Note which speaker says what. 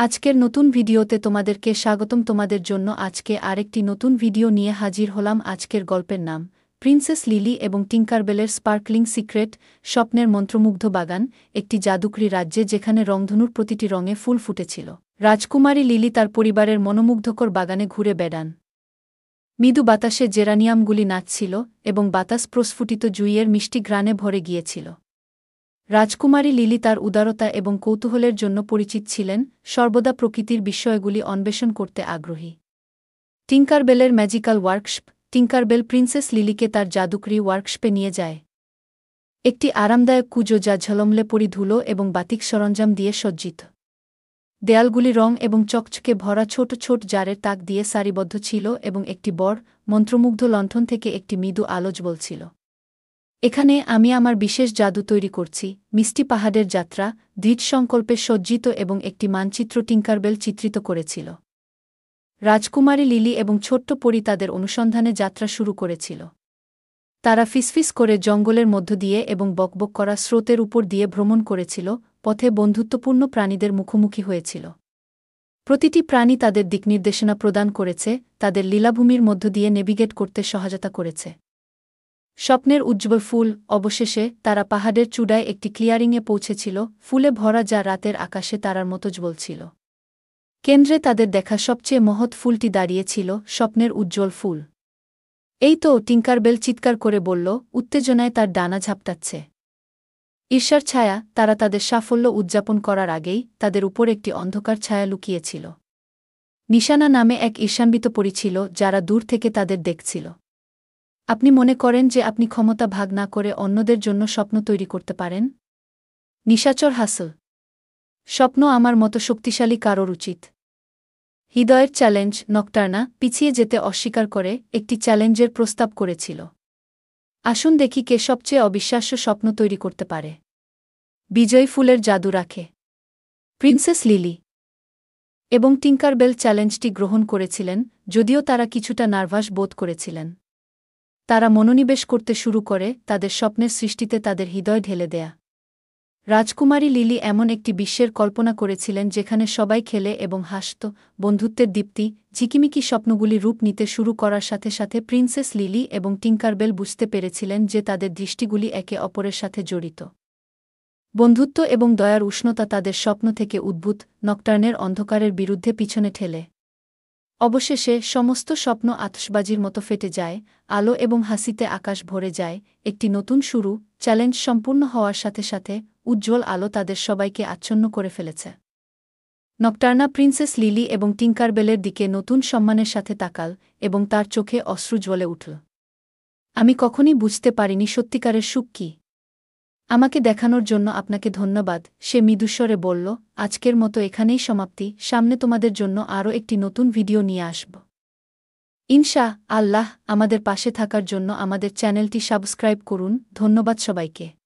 Speaker 1: আজকের নতুন ভিডিওতে তোমাদেরকে স্বাগতম। তোমাদের জন্য আজকে আরেকটি নতুন ভিডিও নিয়ে হাজির হলাম। আজকের গল্পের নাম প্রিন্সেস লিলি এবং টিঙ্কারবেলের স্পার্কলিং সিক্রেট। স্বপ্নের মন্ত্রমুগ্ধ বাগান। একটি জাদুকরী রাজ্যে যেখানে রংধনুর প্রতিটি রঙে ফুল ফুটেছিল। রাজকুমারী লিলি তার পরিবারের মনোমুগ্ধকর বাগানে ঘুরে বেড়ান। মৃদু বাতাসে জেরানিয়ামগুলি নাচছিল এবং বাতাস প্রস্ফুটিত জুইয়ের মিষ্টি ঘ্রাণে ভরে গিয়েছিল। রাজকুমারী লিলি তার উদারতা এবং কৌতূহলের জন্য পরিচিত ছিলেন, সর্বদা প্রকৃতির বিষয়গুলি অন্বেষণ করতে আগ্রহী। টিঙ্কারবেলের ম্যাজিক্যাল ওয়ার্কশপ। টিঙ্কারবেল প্রিন্সেস লিলিকে তার জাদুকরী ওয়ার্কশপে নিয়ে যায়। একটি আরামদায়ক কুজো যা ঝলমলে পরিধুলো এবং বাতিক সরঞ্জাম দিয়ে সজ্জিত। দেয়ালগুলি রং এবং চকচকে ভরা ছোট ছোট জারের তাক দিয়ে সারিবদ্ধ ছিল এবং একটি বড়, মন্ত্রমুগ্ধ লণ্ঠন থেকে একটি মৃদু আলো জ্বলছিল। এখানে আমি আমার বিশেষ জাদু তৈরি করছি। মিষ্টি পাহাড়ের যাত্রা, দৃঢ় সংকল্পে সজ্জিত এবং একটি মানচিত্র টিঙ্কারবেল চিত্রিত করেছিল। রাজকুমারী লিলি এবং ছোট্ট পরী তাদের অনুসন্ধানে যাত্রা শুরু করেছিল। তারা ফিসফিস করে জঙ্গলের মধ্য দিয়ে এবং বকবক করা স্রোতের উপর দিয়ে ভ্রমণ করেছিল, পথে বন্ধুত্বপূর্ণ প্রাণীদের মুখোমুখি হয়েছিল। প্রতিটি প্রাণী তাদের দিকনির্দেশনা প্রদান করেছে, তাদের লীলাভূমির মধ্য দিয়ে নেভিগেট করতে সহায়তা করেছে। স্বপ্নের উজ্জ্বল ফুল। অবশেষে তারা পাহাড়ের চূড়ায় একটি ক্লিয়ারিংয়ে পৌঁছেছিল, ফুলে ভরা যা রাতের আকাশে তারার মতো জ্বলছিল। কেন্দ্রে তাদের দেখা সবচেয়ে মহৎ ফুলটি দাঁড়িয়েছিল, স্বপ্নের উজ্জ্বল ফুল। এই তো! টিঙ্কারবেল চিৎকার করে বলল, উত্তেজনায় তার ডানা ঝাপটাচ্ছে। ঈর্ষার ছায়া। তারা তাদের সাফল্য উদযাপন করার আগেই তাদের উপর একটি অন্ধকার ছায়া লুকিয়েছিল। নিশানা নামে এক ঈর্ষান্বিত পরী ছিল, যারা দূর থেকে তাদের দেখছিল। আপনি মনে করেন যে আপনি ক্ষমতা ভাগ না করে অন্যদের জন্য স্বপ্ন তৈরি করতে পারেন? নিশাচর হাসল। স্বপ্ন আমার মতো শক্তিশালী কারোর উচিত। হৃদয়ের চ্যালেঞ্জ। নকটার্না পিছিয়ে যেতে অস্বীকার করে একটি চ্যালেঞ্জের প্রস্তাব করেছিল। আসুন দেখি কে সবচেয়ে অবিশ্বাস্য স্বপ্ন তৈরি করতে পারে। বিজয়ী ফুলের জাদু রাখে। প্রিন্সেস লিলি এবং টিঙ্কারবেল চ্যালেঞ্জটি গ্রহণ করেছিলেন, যদিও তারা কিছুটা নার্ভাস বোধ করেছিলেন। তারা মনোনিবেশ করতে শুরু করে, তাদের স্বপ্নের সৃষ্টিতে তাদের হৃদয় ঢেলে দেয়া। রাজকুমারী লিলি এমন একটি বিশ্বের কল্পনা করেছিলেন যেখানে সবাই খেলে এবং হাসত। বন্ধুত্বের দীপ্তি, ঝিকিমিকি স্বপ্নগুলি রূপ নিতে শুরু করার সাথে সাথে প্রিন্সেস লিলি এবং টিঙ্কারবেল বুঝতে পেরেছিলেন যে তাদের দৃষ্টিগুলি একে অপরের সাথে জড়িত। বন্ধুত্ব এবং দয়ার উষ্ণতা তাদের স্বপ্ন থেকে উদ্ভূত নকটার্নের অন্ধকারের বিরুদ্ধে পিছনে ঠেলে। অবশেষে সমস্ত স্বপ্ন আতশবাজির মতো ফেটে যায়, আলো এবং হাসিতে আকাশ ভরে যায়। একটি নতুন শুরু। চ্যালেঞ্জ সম্পূর্ণ হওয়ার সাথে সাথে উজ্জ্বল আলো তাদের সবাইকে আচ্ছন্ন করে ফেলেছে। নকটার্না প্রিন্সেস লিলি এবং টিঙ্কারবেলের দিকে নতুন সম্মানের সাথে তাকাল এবং তার চোখে অশ্রু জ্বলে উঠল। আমি কখনই বুঝতে পারিনি সত্যিকারের সুখ কী। আমাকে দেখানোর জন্য আপনাকে ধন্যবাদ, সে মৃদুস্বরে বলল। আজকের মতো এখানেই সমাপ্তি। সামনে তোমাদের জন্য আরও একটি নতুন ভিডিও নিয়ে আসব। ইনশা আল্লাহ। আমাদের পাশে থাকার জন্য আমাদের চ্যানেলটি সাবস্ক্রাইব করুন। ধন্যবাদ সবাইকে।